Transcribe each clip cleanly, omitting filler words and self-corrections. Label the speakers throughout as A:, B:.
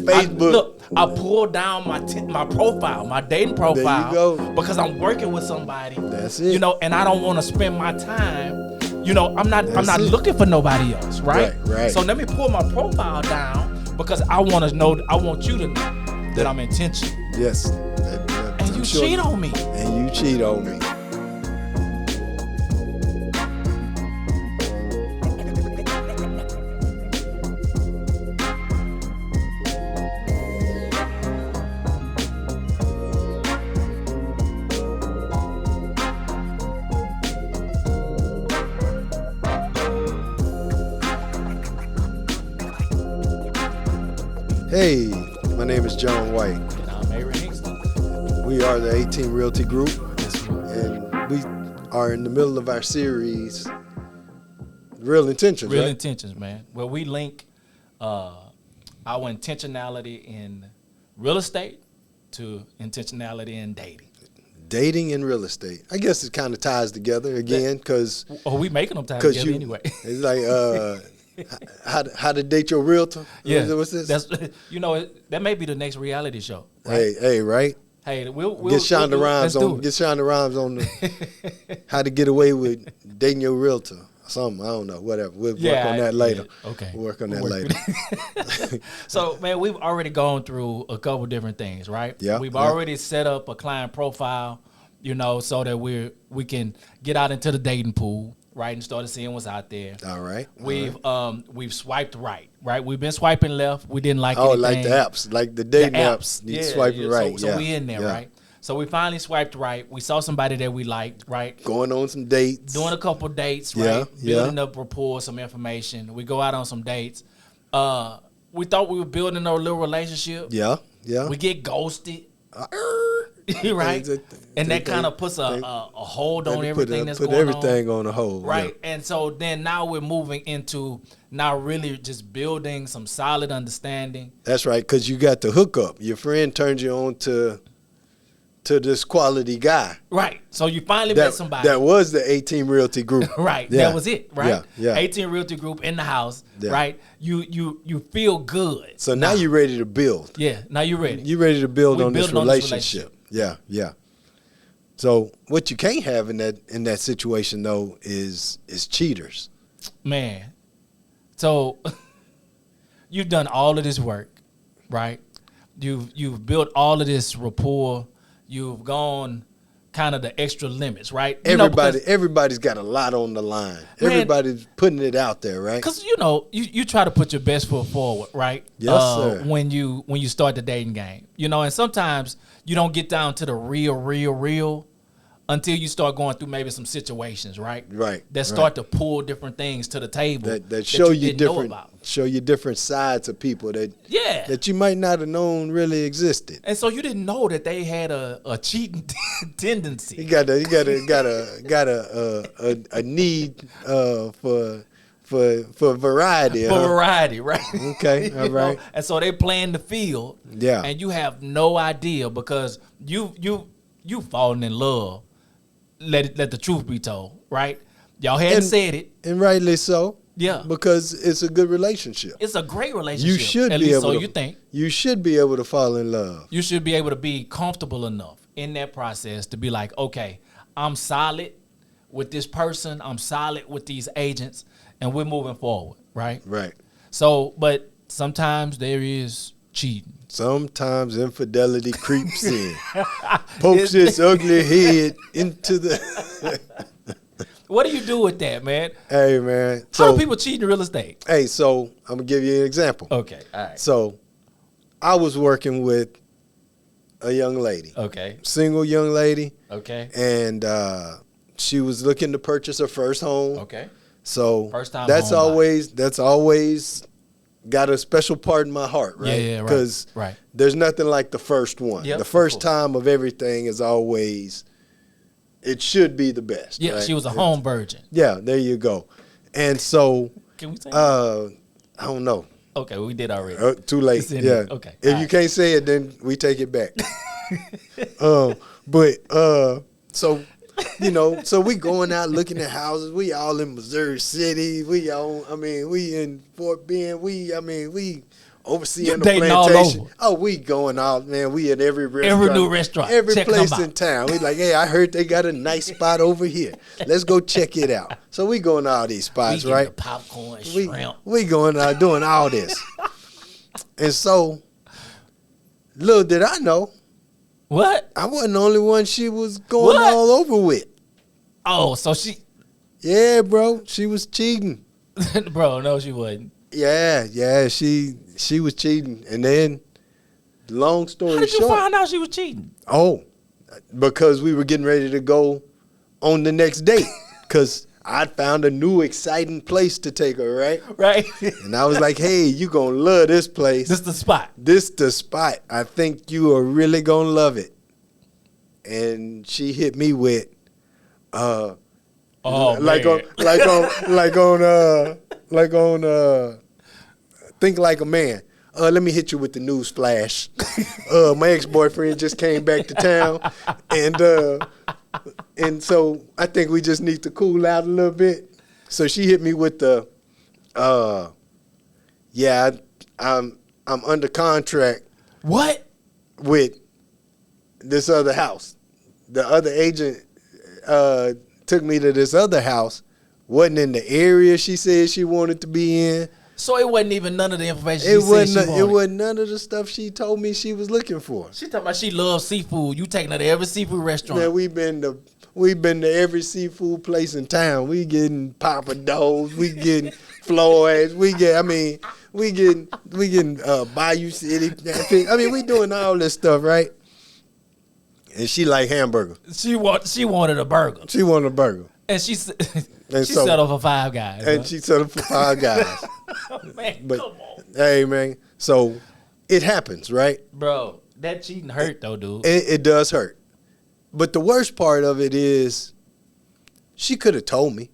A: Facebook.
B: I pulled down my profile, my dating profile,
A: go.
B: because I'm working with somebody.
A: That's it.
B: You know, and I don't want to spend my time. You know, I'm not
A: That's it.
B: looking for nobody else, right?
A: Right.
B: So let me pull my profile down because I want to know. I want you to know that I'm intentional.
A: Yes.
B: And you cheat on me.
A: And you cheat on me. Hey, my name is John White.
B: And I'm Aaron Hingston.
A: We are the 18 Realty Group, and we are in the middle of our series, Real Intentions.
B: Real
A: right?
B: Intentions, man. Where we link our intentionality in real estate to intentionality in dating.
A: Dating and real estate. I guess it kind of ties together again because
B: we making them tie together anyway.
A: It's like how to date your realtor.
B: Yeah,
A: what's this?
B: That's that may be the next reality show. Right?
A: Hey, right.
B: Hey, we'll
A: get Shonda
B: Rhimes
A: on the how to get away with dating your realtor. Something, I don't know, whatever. We'll work on that later.
B: Yeah, okay.
A: We'll work on that later.
B: So, man, we've already gone through a couple different things, right?
A: Yeah.
B: We've already set up a client profile, so that we can get out into the dating pool, right, and started seeing what's out there.
A: All right.
B: We've swiped right? We've been swiping left. We didn't like
A: anything.
B: Like
A: the apps, like the dating apps.
B: Yeah,
A: swiping right.
B: So we in there, right? So we finally swiped right. We saw somebody that we liked, right?
A: Going on some dates.
B: Doing a couple dates, right? Building up rapport, some information. We go out on some dates. We thought we were building a little relationship.
A: Yeah.
B: We get ghosted. Right? And that kind of puts a hold on everything that's going on.
A: Put everything on a hold.
B: Right.
A: Yeah.
B: And so then now we're moving into now really just building some solid understanding.
A: That's right, because you got the hookup. Your friend turns you on to this quality guy.
B: Right. So you finally met somebody.
A: That was the 18 Realty Group.
B: Right.
A: Yeah.
B: That was it, right?
A: Yeah.
B: 18 Realty Group in the house, right? You feel good.
A: So now you're ready to build.
B: Yeah, now you're ready.
A: You're ready to build on this relationship. Yeah. So what you can't have in that situation though is cheaters.
B: Man. So you've done all of this work, right? You've built all of this rapport. You've gone kind of the extra limits, right?
A: Everybody's got a lot on the line. Man, everybody's putting it out there, right?
B: Because you try to put your best foot forward, right?
A: Yes, sir.
B: When you start the dating game, and sometimes you don't get down to the real until you start going through maybe some situations, right?
A: Right.
B: That start to pull different things to the table
A: that show you different sides of people that you might not have known really existed.
B: And so you didn't know that they had a cheating tendency.
A: You got a need for variety.
B: For variety, right?
A: Okay, all right.
B: And so they playing the field.
A: Yeah.
B: And you have no idea because you fallen in love. Let the truth be told, right? Y'all hadn't said it,
A: and rightly so.
B: Yeah,
A: because it's a good relationship.
B: It's a great relationship.
A: You should be able.
B: So you think
A: you should be able to fall in love.
B: You should be able to be comfortable enough in that process to be like, okay, I'm solid with this person. I'm solid with these agents, and we're moving forward, right?
A: Right.
B: So, but sometimes there is cheating.
A: Sometimes infidelity creeps in, pokes its ugly head into the.
B: What do you do with that, man?
A: Hey, man.
B: How do people cheat in real estate?
A: Hey, so I'm going to give you an example.
B: Okay, all right.
A: So I was working with a young lady.
B: Okay.
A: Single young lady.
B: Okay.
A: And she was looking to purchase her first home.
B: Okay.
A: So
B: first time
A: that's always got a special part in my heart, right?
B: Yeah, right.
A: Because there's nothing like the first one.
B: Yep,
A: the first time of everything is always, it should be the best.
B: Yeah,
A: right?
B: She was a home virgin.
A: Yeah, there you go. And so,
B: can we say
A: I don't know.
B: Okay, we did already.
A: Too late. Yeah.
B: Okay.
A: If you can't say it, then we take it back. So, so we going out looking at houses. We all in Missouri City. We in Fort Bend. We overseeing the
B: dating all
A: plantation.
B: over.
A: Oh, we going out, man. We at every restaurant.
B: Every new restaurant.
A: Every
B: Checking
A: place
B: them out.
A: in town. We like, hey, I heard they got a nice spot over here. Let's go check it out. So we going to all these spots,
B: We
A: right?
B: getting the popcorn, shrimp.
A: We going out doing all this. And so, little did I know,
B: What?
A: I wasn't the only one she was going
B: What?
A: all over with.
B: Oh, so she,
A: Yeah, bro. She was cheating.
B: bro? No, she wasn't.
A: Yeah. She was cheating. And then, long story
B: How did you
A: short.
B: find out she was cheating?
A: Oh, because we were getting ready to go on the next date. Because I'd found a new exciting place to take her, right?
B: Right.
A: And I was like, hey, you going to love this place.
B: This the spot.
A: This the spot. I think you are really going to love it. And she hit me with,
B: Oh,
A: like
B: man.
A: on Think Like a Man. Let me hit you with the news flash. My ex-boyfriend just came back to town, and so I think we just need to cool out a little bit. So she hit me with the, I'm under contract
B: What?
A: with this other house. The other agent took me to this other house. Wasn't in the area she said she wanted to be in.
B: So it wasn't even none of the information
A: It
B: she said she
A: wasn't.
B: wanted.
A: It wasn't none of the stuff she told me she was looking for.
B: She talking about she loves seafood. You taking her to every seafood restaurant.
A: Man, we've been to every seafood place in town. We getting papados. We getting Floyd's. We getting Bayou City. I mean, we doing all this stuff, right? And she like hamburger.
B: She wanted a burger.
A: She wanted a burger.
B: And she
A: And
B: she
A: so-
B: settled for Five Guys.
A: And she settled for Five Guys.
B: Man,
A: But
B: come on.
A: hey, man. So it happens, right?
B: Bro, that cheating hurt though, dude.
A: It does hurt. But the worst part of it is she could have told me.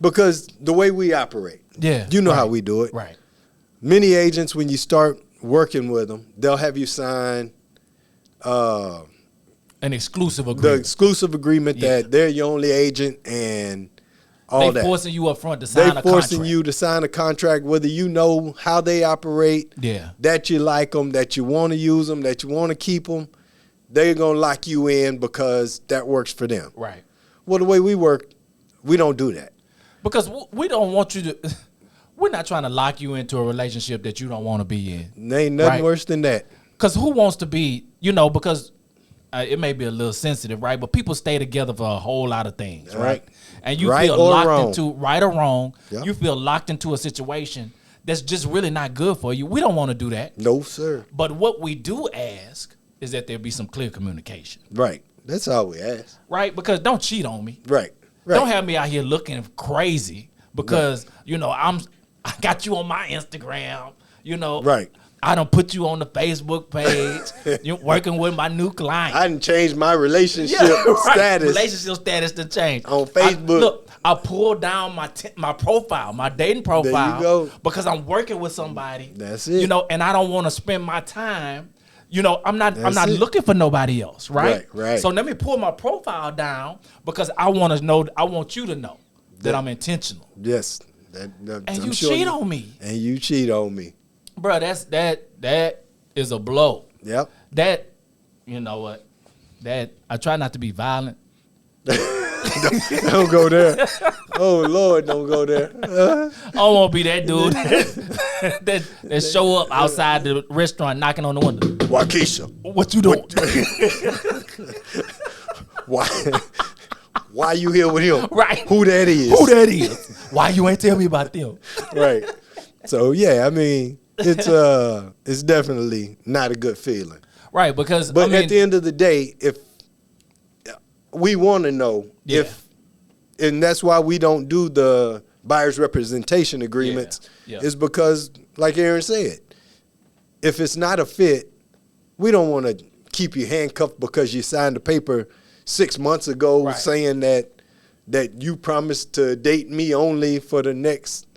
A: Because the way we operate,
B: Yeah.
A: you know
B: right,
A: how we do it.
B: Right.
A: Many agents, when you start working with them, they'll have you sign
B: An exclusive
A: the
B: agreement.
A: exclusive agreement
B: Yeah.
A: that they're your only agent and all
B: They
A: that.
B: forcing you up front to sign
A: They
B: a
A: forcing
B: contract.
A: you to sign a contract, whether you know how they operate,
B: Yeah.
A: that you like them, that you want to use them, that you want to keep them. They're going to lock you in because that works for them.
B: Right.
A: Well, the way we work, we don't do that.
B: Because we don't want you to. We're not trying to lock you into a relationship that you don't want to be in.
A: There ain't nothing
B: Right.
A: worse than that.
B: Because who wants to be, because it may be a little sensitive, right? But people stay together for a whole lot of things, right? And you
A: Right
B: feel
A: or
B: locked
A: wrong.
B: into, right or wrong,
A: Yeah.
B: you feel locked into a situation that's just really not good for you. We don't want to do that.
A: No, sir.
B: But what we do ask is that there be some clear communication,
A: Right. That's all we ask.
B: right? Because don't cheat on me.
A: Right. Right.
B: Don't have me out here looking crazy because I got you on my Instagram.
A: Right.
B: I done put you on the Facebook page. You're working with my new client.
A: I didn't change my relationship
B: right.
A: status.
B: Relationship status to change
A: On Facebook.
B: I pulled down my profile, my dating profile,
A: go.
B: because I'm working with somebody.
A: That's it.
B: And I don't want to spend my time. I'm not
A: That's it.
B: looking for nobody else, right?
A: Right.
B: So let me pull my profile down because I want to know. I want you to know that I'm intentional.
A: Yes.
B: And
A: I'm
B: you
A: sure
B: cheat on me,
A: And you cheat on me.
B: bro. That is a blow.
A: Yep.
B: That, you know what? That I try not to be violent.
A: Don't go there. Oh, Lord, don't go there.
B: I don't want to be that dude that show up outside the restaurant knocking on the window.
A: Waukesha.
B: What you doing?
A: Why you here with him?
B: Right.
A: Who that is?
B: Who that is? Why you ain't tell me about them?
A: Right. So yeah, I mean, it's definitely not a good feeling.
B: Right, because
A: But at the end of the day, if we want to know
B: Yeah.
A: and that's why we don't do the buyer's representation agreements,
B: Yeah.
A: is because, like Aaron said, if it's not a fit, we don't want to keep you handcuffed because you signed a paper 6 months ago
B: Right.
A: saying that you promised to date me only for the next,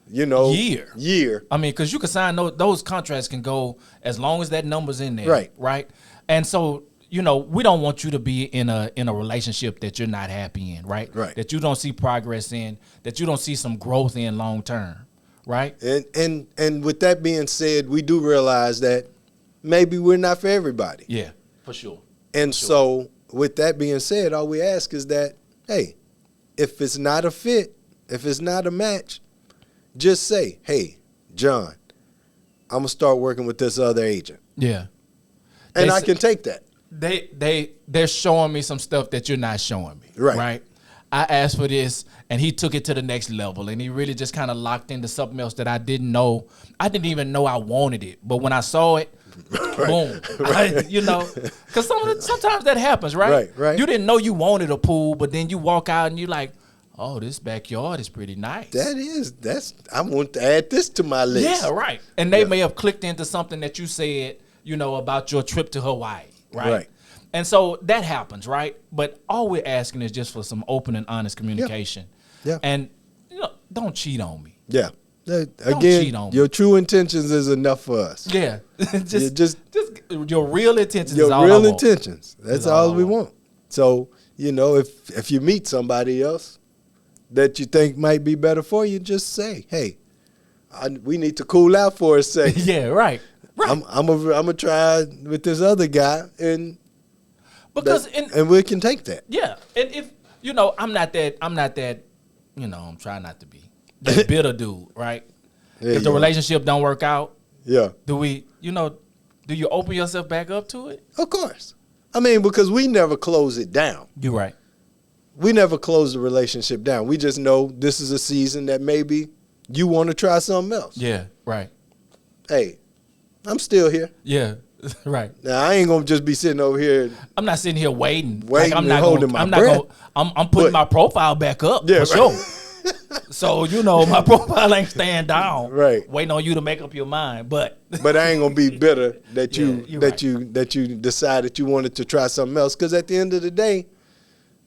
A: year.
B: I mean, because you can sign those contracts can go as long as that number's in there,
A: Right.
B: Right, and so we don't want you to be in a relationship that you're not happy in, right?
A: Right.
B: That you don't see progress in, that you don't see some growth in long term, right?
A: And with that being said, we do realize that maybe we're not for everybody.
B: Yeah, for sure.
A: And so with that being said, all we ask is that, hey, if it's not a fit, if it's not a match, just say, hey, John, I'm going to start working with this other agent.
B: Yeah.
A: And I can take that.
B: They're showing me some stuff that you're not showing me. Right. I asked for this, and he took it to the next level, and he really just kind of locked into something else that I didn't know. I didn't even know I wanted it, but when I saw it, boom. Because sometimes that happens, right?
A: Right.
B: You didn't know you wanted a pool, but then you walk out and you're like, oh, this backyard is pretty nice.
A: I want to add this to my list.
B: Yeah, right. And they may have clicked into something that you said, about your trip to Hawaii, right? And so that happens, right? But all we're asking is just for some open and honest communication.
A: Yeah.
B: And don't cheat on me.
A: Yeah.
B: Don't cheat on me.
A: Your true intentions is enough for us.
B: Yeah.
A: just
B: your real intentions
A: your
B: is all
A: real
B: I want.
A: intentions. That's all we want. So, if you meet somebody else that you think might be better for you, just say, hey, we need to cool out for a second.
B: Yeah, right.
A: I'm gonna try with this other guy, and we can take that.
B: Yeah, and if I'm not that. I'm trying not to be that bitter dude, right? If the relationship don't work out, do you open yourself back up to it?
A: Of course. I mean, because we never close it down.
B: You're right.
A: We never close the relationship down. We just know this is a season that maybe you want to try something else.
B: Yeah, right.
A: Hey, I'm still here.
B: Yeah, right.
A: Now, I ain't going to just be sitting over here.
B: I'm not sitting here waiting.
A: I'm not holding my breath.
B: I'm putting my profile back up for sure. So, my profile ain't staying down.
A: Right.
B: Waiting on you to make up your mind. But
A: I ain't going to be bitter that you decided you wanted to try something else, because at the end of the day,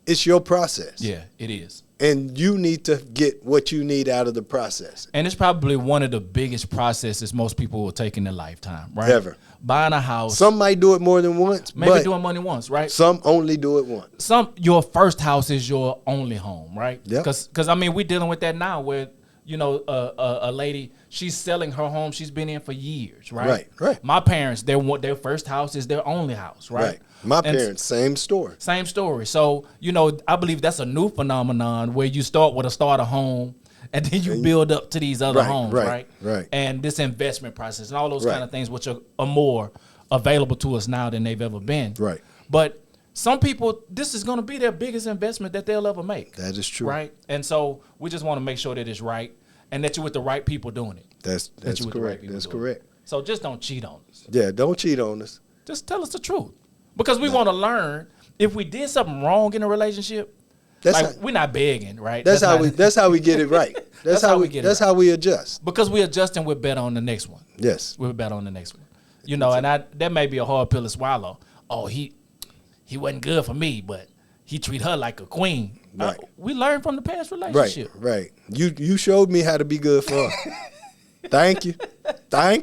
A: it's your process.
B: Yeah, it is.
A: And you need to get what you need out of the process.
B: And it's probably one of the biggest processes most people will take in their lifetime, right?
A: Ever.
B: Buying a house.
A: Some might do it more than once.
B: Maybe doing money once, right?
A: Some only do it once.
B: Your first house is your only home, right?
A: Yeah.
B: Because we're dealing with that now where, a lady, she's selling her home she's been in for years, right?
A: Right.
B: My parents, their first house is their only house, right?
A: My parents, same story.
B: Same story. So, I believe that's a new phenomenon where you start with a starter home and then you build up to these other homes, right?
A: Right.
B: And this investment process and all those kind of things, which are more available to us now than they've ever been.
A: Right.
B: But some people, this is going to be their biggest investment that they'll ever make.
A: That is true.
B: Right. And so we just want to make sure that it's right and that you're with the right people doing it.
A: That's correct. That's correct.
B: So just don't cheat on us.
A: Yeah, don't cheat on us.
B: Just tell us the truth. Because we want to learn if we did something wrong in a relationship. We're not begging, right?
A: That's how we get it right. That's how we get it. That's how we adjust.
B: Because we adjust and we're better on the next one.
A: Yes.
B: We're better on the next one. That may be a hard pill to swallow. Oh, he wasn't good for me, but he treat her like a queen.
A: Right.
B: We learned from the past relationship.
A: Right. You showed me how to be good for her. Thank you.
B: Don't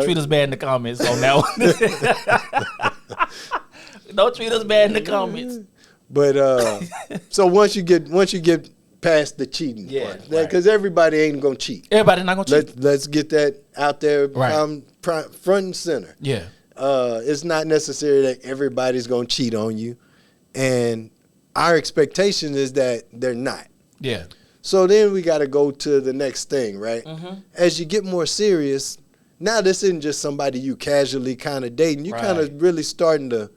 B: treat us bad in the comments on that one. Don't treat us bad in the comments.
A: But so once you get past the cheating part, because everybody ain't gonna cheat.
B: Everybody's not gonna cheat.
A: Let's get that out there, front and center.
B: Yeah.
A: It's not necessary that everybody's gonna cheat on you, and our expectation is that they're not.
B: Yeah.
A: So then we got to go to the next thing, right? Mm-hmm. As you get more serious, now this isn't just somebody you casually kind of dating. You kind of really starting to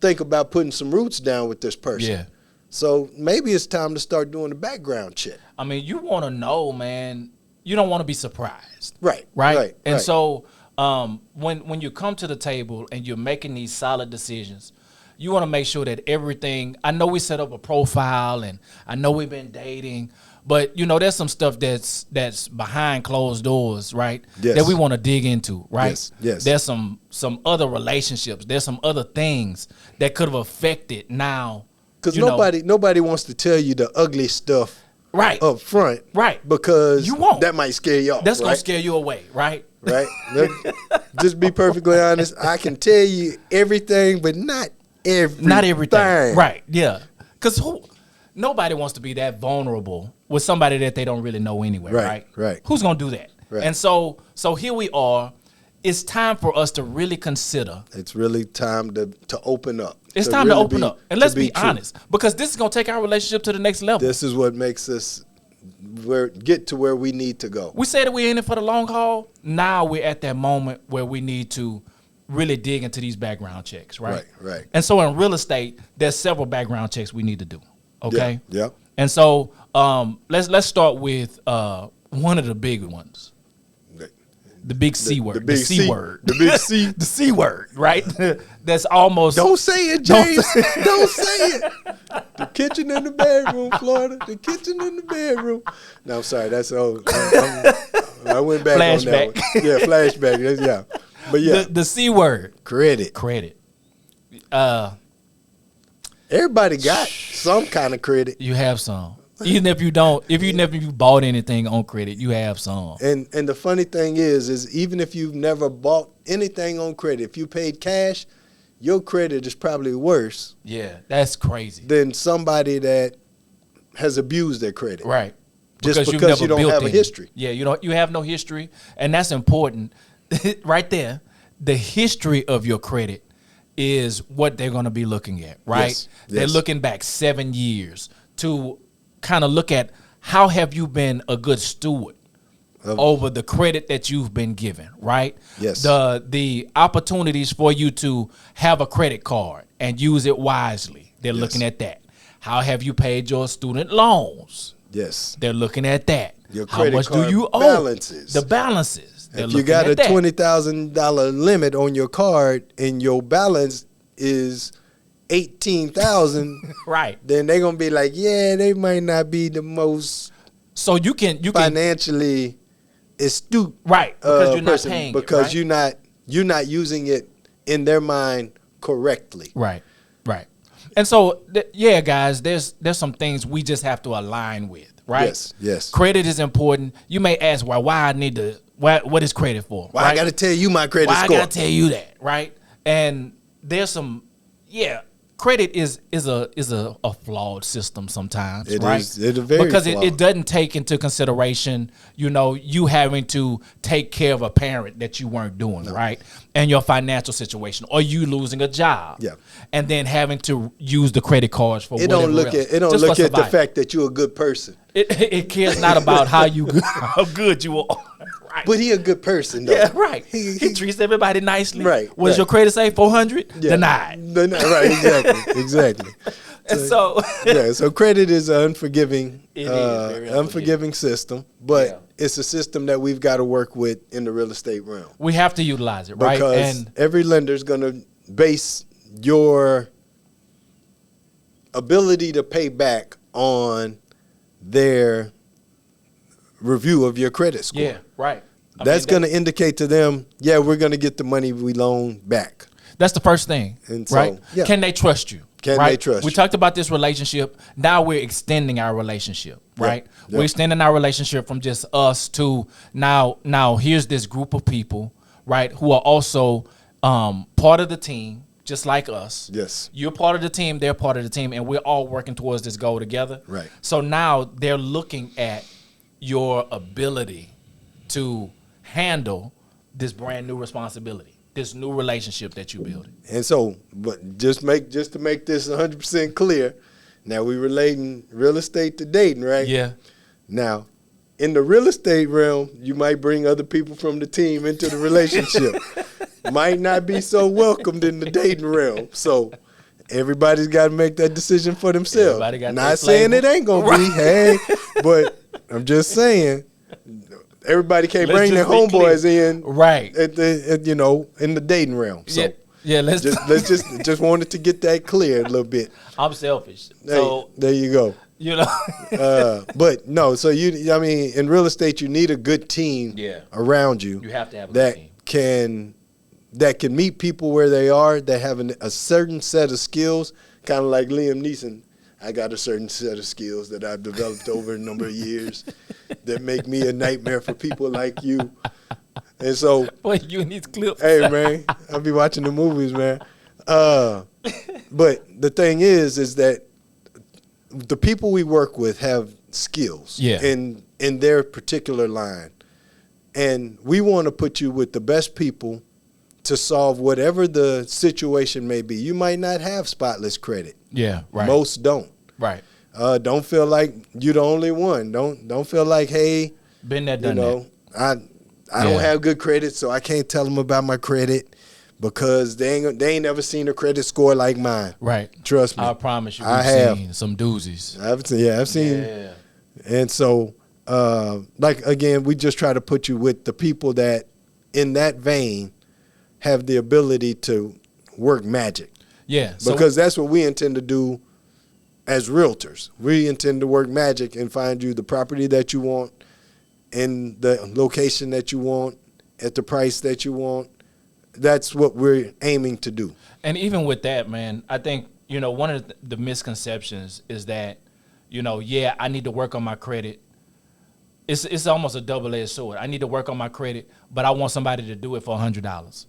A: think about putting some roots down with this person.
B: Yeah.
A: So maybe it's time to start doing the background check.
B: I mean, you want to know, man. You don't want to be surprised.
A: Right.
B: And so when you come to the table and you're making these solid decisions, you want to make sure that everything, I know we set up a profile and I know we've been dating, but there's some stuff that's behind closed doors, right?
A: Yes.
B: That we want to dig into, right?
A: Yes.
B: There's some other relationships. There's some other things that could have affected now.
A: Because nobody wants to tell you the ugly stuff up front.
B: Right.
A: Because
B: you won't.
A: That might scare you off.
B: That's going to scare you away, right?
A: Right. Just be perfectly honest. I can tell you everything, but not everything.
B: Not everything. Right. Yeah. Because nobody wants to be that vulnerable with somebody that they don't really know anyway, right?
A: Right.
B: Who's gonna do that?
A: Right.
B: And so here we are. It's time for us to really consider.
A: It's really time to open up.
B: It's time to
A: really
B: open
A: be-
B: up, and let's
A: to
B: be
A: true.
B: honest, because this is gonna take our relationship to the next level.
A: This is what makes us get to where we need to go.
B: We say that we're in it for the long haul. Now we're at that moment where we need to really dig into these background checks, right?
A: Right.
B: And so in real estate, there's several background checks we need to do. Okay.
A: Yeah.
B: And so let's start with one of the big ones. The big C word.
A: The big
B: C word.
A: The big C.
B: The C word, right? That's almost.
A: Don't say it, James. Don't say it. The kitchen in the bedroom, Florida. The kitchen in the bedroom. No, I'm sorry. That's old. I went back
B: Flashback.
A: on that one. Yeah, flashback. Yeah. But yeah.
B: The C word.
A: Credit. Everybody got some kind of credit.
B: You have some. Even if you don't, if you never bought anything on credit, you have some.
A: And the funny thing is even if you've never bought anything on credit, if you paid cash, your credit is probably worse.
B: Yeah, that's crazy.
A: Than somebody that has abused their credit.
B: Right.
A: Just
B: you've
A: because
B: never
A: you don't
B: built
A: have a
B: any.
A: history.
B: Yeah, you have no history, and that's important. Right there, the history of your credit is what they're going to be looking at, right?
A: Yes.
B: They're looking back 7 years to kind of look at how have you been a good steward over the credit that you've been given, right?
A: Yes.
B: The opportunities for you to have a credit card and use it wisely. They're looking at that. How have you paid your student loans?
A: Yes.
B: They're looking at that.
A: Your
B: How
A: credit
B: much
A: card
B: do you owe?
A: balances.
B: The balances. They're
A: If you
B: looking
A: got a
B: at that.
A: $20,000 limit on your card and your balance is $18,000,
B: Right.
A: then they're gonna be like, yeah, they might not be the most
B: So you can
A: financially astute,
B: right, because you're not
A: person,
B: paying
A: because
B: it, right?
A: you're not using it in their mind correctly.
B: Right. And so yeah, guys, there's some things we just have to align with, right?
A: Yes.
B: Credit is important. You may ask why I need to what is credit for?
A: Why
B: right?
A: I got to tell you my credit
B: Why
A: score?
B: I gotta tell you that, right? And there's some, credit is a flawed system sometimes,
A: It
B: right?
A: is. It's very
B: because
A: flawed.
B: it doesn't take into consideration, you having to take care of a parent that you weren't doing, right? And your financial situation, or you losing a job, and then having to use the credit cards for
A: It don't
B: whatever
A: look
B: else,
A: at
B: just for
A: the
B: survival.
A: fact that you're a good person.
B: It cares not about how good you are. Right.
A: But he a good person though.
B: Yeah, right.
A: He
B: He treats everybody nicely.
A: Right,
B: What does
A: right.
B: your credit say? 400? Denied.
A: Right, exactly.
B: And so
A: So credit is an unforgiving,
B: It is very unforgiving.
A: system, but it's a system that we've got to work with in the real estate realm.
B: we have to utilize it, right?
A: Because
B: And
A: every lender is going to base your ability to pay back on their review of your credit score.
B: yeah, right.
A: That's going to indicate to them, we're going to get the money we loan back.
B: That's the first thing,
A: And so,
B: right?
A: yeah.
B: Can they trust you?
A: Can
B: right?
A: they trust
B: We
A: you?
B: talked about this relationship. Now we're extending our relationship, right?
A: yeah.
B: We're extending our relationship from just us to now here's this group of people, right, who are also part of the team, just like us.
A: Yes.
B: You're part of the team, they're part of the team, and we're all working towards this goal together.
A: Right.
B: So now they're looking at your ability to handle this brand new responsibility, this new relationship that you're building.
A: And so, but just to make this 100% clear, now we relating real estate to dating, right?
B: Yeah.
A: Now, in the real estate realm, you might bring other people from the team into the relationship. Might not be so welcomed in the dating realm. So everybody's got to make that decision for themselves.
B: Everybody got
A: Not
B: their
A: saying
B: flavor.
A: it ain't gonna be, hey, but I'm just saying everybody can't
B: Let's
A: bring their
B: just be
A: homeboys
B: clear.
A: in,
B: Right.
A: in the dating realm. So
B: Let's
A: just wanted to get that clear a little bit.
B: I'm selfish.
A: Hey,
B: So,
A: there you go. But no, so in real estate, you need a good team around you.
B: You have to have a good team.
A: that can meet people where they are, that have a certain set of skills, kind of like Liam Neeson. I got a certain set of skills that I've developed over a number of years that make me a nightmare for people like you. And so,
B: boy, you in these clips.
A: hey, man, I'll be watching the movies, man. But the thing is that the people we work with have skills in their particular line. And we want to put you with the best people to solve whatever the situation may be. You might not have spotless credit.
B: Yeah, right.
A: Most don't.
B: Right.
A: Don't feel like you're the only one. Don't feel like, hey,
B: been there, done
A: that. I don't have good credit, so I can't tell them about my credit because they ain't never seen a credit score like mine.
B: Right.
A: Trust me.
B: I promise you,
A: I've
B: seen some doozies.
A: I've seen.
B: Yeah.
A: And so, again, we just try to put you with the people that, in that vein, have the ability to work magic.
B: Yeah.
A: Because that's what we intend to do as realtors. We intend to work magic and find you the property that you want in the location that you want at the price that you want. That's what we're aiming to do.
B: And even with that, man, I think, one of the misconceptions is that, I need to work on my credit. It's almost a double-edged sword. I need to work on my credit, but I want somebody to do it for $100.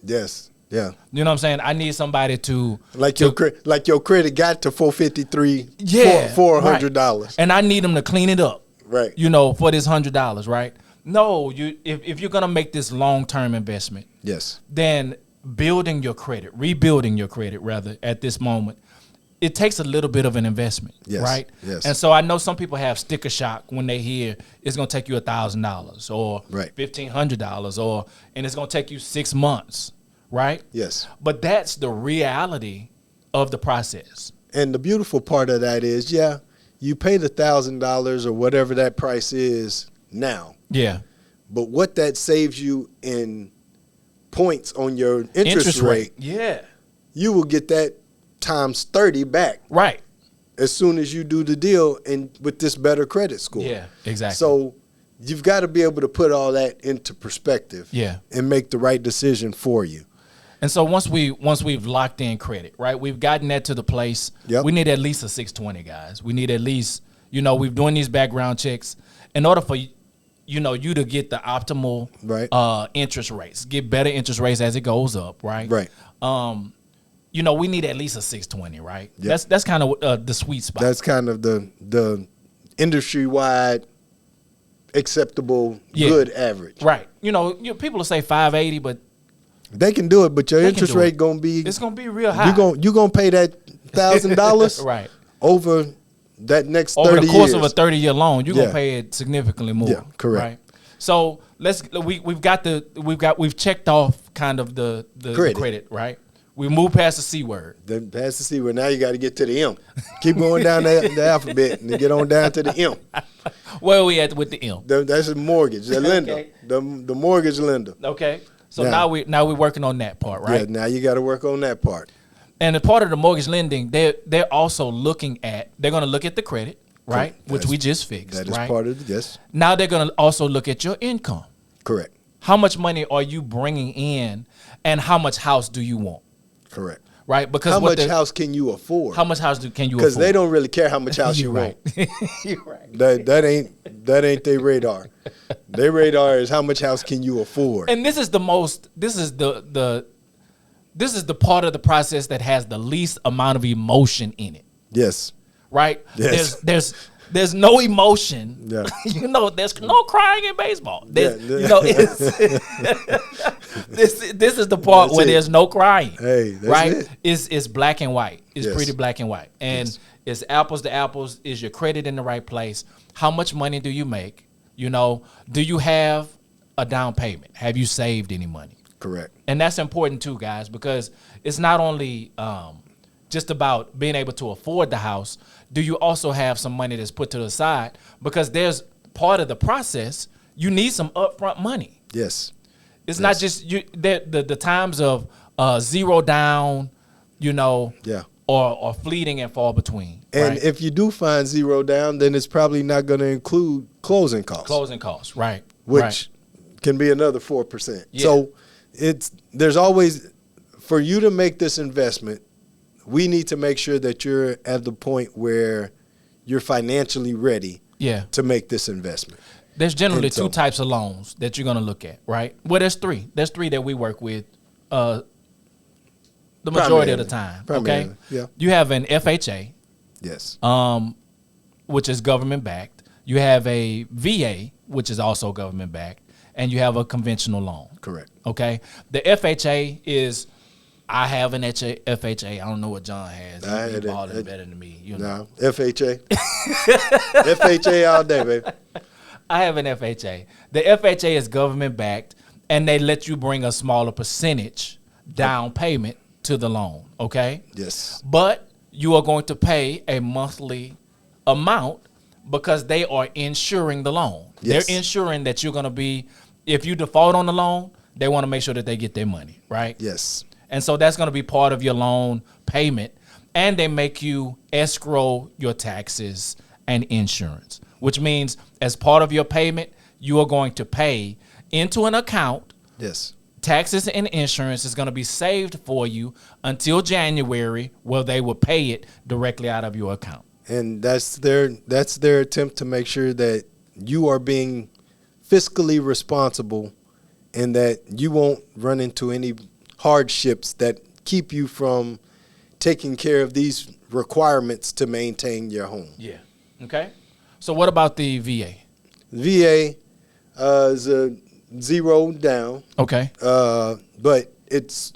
A: Yes. Yeah.
B: You know what I'm saying? I need somebody to
A: your credit got to 453.
B: Yeah,
A: $400.
B: Right. And I need them to clean it up.
A: Right.
B: For this $100, right? No, if you're gonna make this long-term investment,
A: yes,
B: then rebuilding your credit rather at this moment, it takes a little bit of an investment, right?
A: Yes.
B: And so I know some people have sticker shock when they hear it's gonna take you $1,000 or $1,500 and it's gonna take you 6 months, right?
A: Yes.
B: But that's the reality of the process.
A: And the beautiful part of that is, you pay the $1,000 or whatever that price is now.
B: Yeah.
A: But what that saves you in points on your interest rate,
B: yeah,
A: you will get that times 30 back.
B: Right.
A: As soon as you do the deal and with this better credit score.
B: Yeah, exactly.
A: So you've got to be able to put all that into perspective and make the right decision for you.
B: And so once we've locked in credit, right? We've gotten that to the place.
A: Yep.
B: We need at least a 620, guys. We need at least, we're doing these background checks in order for you to get the optimal interest rates, get better interest rates as it goes up, right?
A: Right.
B: We need at least a 620, right?
A: Yep.
B: That's kind of the sweet spot.
A: That's kind of the industry-wide acceptable good average.
B: Right. People will say 580, but
A: they can do it, but your interest rate gonna be
B: it's gonna be real high.
A: You gonna pay that $1,000
B: right
A: over that next 30
B: years. Over the course of a 30-year loan, you're gonna pay it significantly more.
A: Yeah, correct.
B: Right? So we've checked off kind of the credit, right? We moved past the C word.
A: Past the C word. Now you got to get to the M. Keep going down the alphabet and get on down to the M.
B: Where are we at with the M?
A: That's a mortgage, the lender,
B: Okay.
A: the mortgage lender.
B: Okay. So now we're working on that part, right?
A: Yeah, now you got to work on that part.
B: And as part of the mortgage lending, they're also looking at, they're going to look at the credit, right? Which we just fixed,
A: That is
B: right?
A: part of the, yes.
B: Now they're going to also look at your income.
A: Correct.
B: How much money are you bringing in and how much house do you want?
A: Correct.
B: Right? Because
A: how much house can you afford?
B: How much house can you afford?
A: Because they don't really care how much house you want.
B: You're right.
A: That ain't their radar. Their radar is how much house can you afford.
B: And this is the part of the process that has the least amount of emotion in it.
A: Yes.
B: Right?
A: Yes.
B: There's no emotion.
A: Yeah.
B: There's no crying in baseball. This is the part where there's no crying.
A: Hey, that's
B: right?
A: it.
B: It's black and white. It's pretty black and white. And
A: Yes.
B: it's apples to apples. Is your credit in the right place? How much money do you make? Do you have a down payment? Have you saved any money?
A: Correct.
B: And that's important too, guys, because it's not only just about being able to afford the house. Do you also have some money that's put to the side? Because there's part of the process, you need some upfront money.
A: Yes.
B: It's not just the times of zero down, or fleeting and fall between.
A: And
B: right?
A: if you do find zero down, then it's probably not going to include closing costs.
B: Closing costs, right.
A: Which can be another 4%.
B: Yeah.
A: So there's always, for you to make this investment, we need to make sure that you're at the point where you're financially ready to make this investment.
B: There's generally two types of loans that you're going to look at, right? Well, there's three. There's three that we work with the majority of the time,
A: Primarily,
B: okay?
A: yeah.
B: You have an FHA,
A: Yes.
B: Which is government backed. You have a VA, which is also government backed, and you have a conventional loan.
A: Correct.
B: Okay. The FHA is, I have an FHA. I don't know what John has. He's balling better than me. You know.
A: No, FHA. FHA all day, baby.
B: I have an FHA. The FHA is government backed, and they let you bring a smaller percentage down payment to the loan. Okay.
A: Yes.
B: But you are going to pay a monthly amount because they are insuring the loan.
A: Yes.
B: They're ensuring that you're going to be, if you default on the loan, they want to make sure that they get their money, right?
A: Yes.
B: And so that's going to be part of your loan payment. And they make you escrow your taxes and insurance, which means as part of your payment, you are going to pay into an account.
A: Yes.
B: Taxes and insurance is going to be saved for you until January, where they will pay it directly out of your account.
A: And that's their attempt to make sure that you are being fiscally responsible and that you won't run into any hardships that keep you from taking care of these requirements to maintain your home.
B: Yeah. Okay. So what about the VA?
A: VA is a zero down.
B: Okay.
A: But it's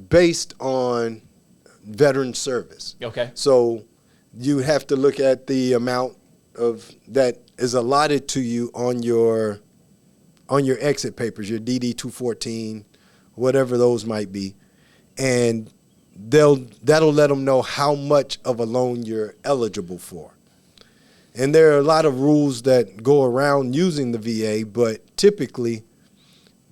A: based on veteran service.
B: Okay.
A: So you have to look at the amount of that is allotted to you on your exit papers, your DD 214, whatever those might be, and that'll let them know how much of a loan you're eligible for. And there are a lot of rules that go around using the VA, but typically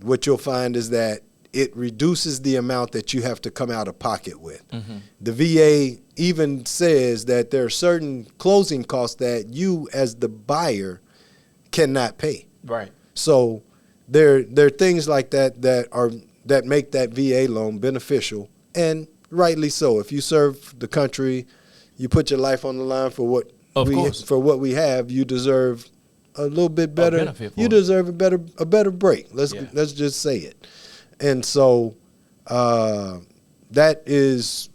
A: what you'll find is that it reduces the amount that you have to come out of pocket with. Mm-hmm. The VA even says that there are certain closing costs that you as the buyer cannot pay.
B: Right.
A: So there are things like that that make that VA loan beneficial, and rightly so. If you serve the country, you put your life on the line for what we have, you deserve a little bit better. You deserve a better break. Let's just say it. And so that is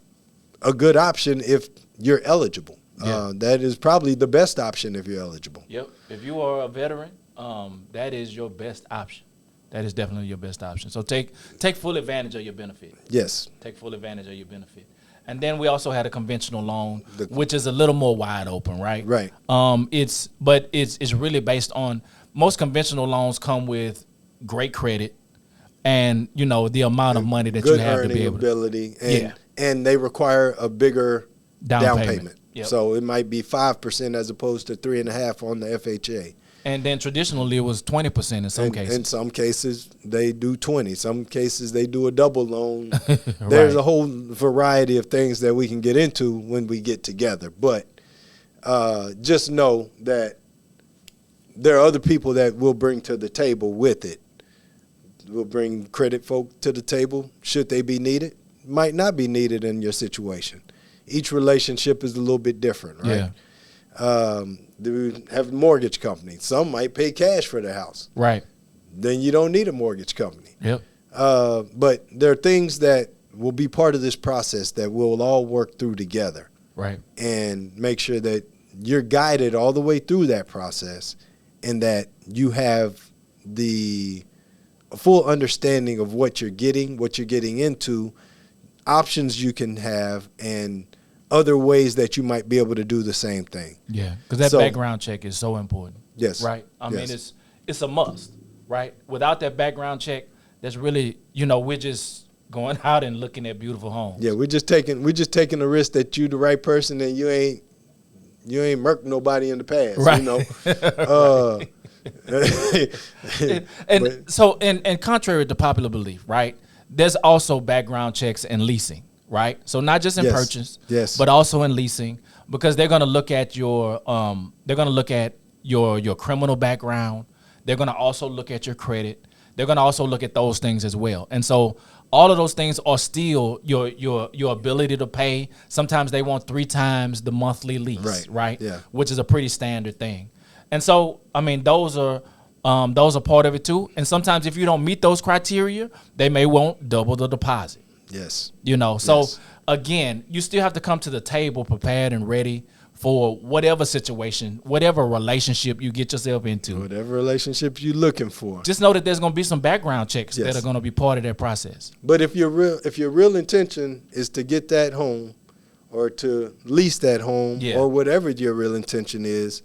A: a good option if you're eligible. Yeah. That is probably the best option if you're eligible.
B: Yep. If you are a veteran, that is your best option. That is definitely your best option. So take full advantage of your benefit.
A: Yes.
B: Take full advantage of your benefit. And then we also had a conventional loan, which is a little more wide open, right?
A: Right.
B: It's really based on, most conventional loans come with great credit and, you know, the amount of money that you have to be able to.
A: Ability and they require a bigger down payment.
B: Yep.
A: So it might be 5% as opposed to 3.5% on the FHA.
B: And then traditionally it was 20% in some cases.
A: In some cases they do 20. Some cases they do a double loan. There's a whole variety of things that we can get into when we get together. But just know that there are other people that we'll bring to the table with it. We'll bring credit folk to the table should they be needed. Might not be needed in your situation. Each relationship is a little bit different, right? Yeah. We have a mortgage company. Some might pay cash for their house.
B: Right.
A: Then you don't need a mortgage company.
B: Yep.
A: But there are things that will be part of this process that we'll all work through together.
B: Right.
A: And make sure that you're guided all the way through that process and that you have the full understanding of what you're getting into, options you can have, and other ways that you might be able to do the same thing.
B: Yeah, because that background check is so important.
A: Yes.
B: Right? I mean, it's a must, right? Without that background check, that's really, you know, we're just going out and looking at beautiful homes.
A: Yeah, we're just taking the risk that you the right person and you ain't murked nobody in the past,
B: right.
A: You know.
B: And contrary to popular belief, right? There's also background checks in leasing. Right, so not just in purchase, but also in leasing, because they're going to look at your criminal background. They're going to also look at your credit. They're going to also look at those things as well. And so all of those things are still your ability to pay. Sometimes they want 3 times the monthly lease, right?
A: Yeah.
B: Which is a pretty standard thing. And so, I mean, those are part of it too. And sometimes if you don't meet those criteria, they may want double the deposit.
A: Yes.
B: You know, so again, you still have to come to the table prepared and ready for whatever situation, whatever relationship you get yourself into.
A: Whatever relationship you're looking for.
B: Just know that there's going to be some background checks
A: Yes.
B: that are going to be part of that process.
A: But if your real intention is to get that home or to lease that home
B: Yeah.
A: or whatever your real intention is,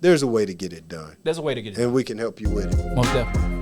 A: there's a way to get it done.
B: There's a way to get it.
A: And we can help you with it.
B: Most definitely.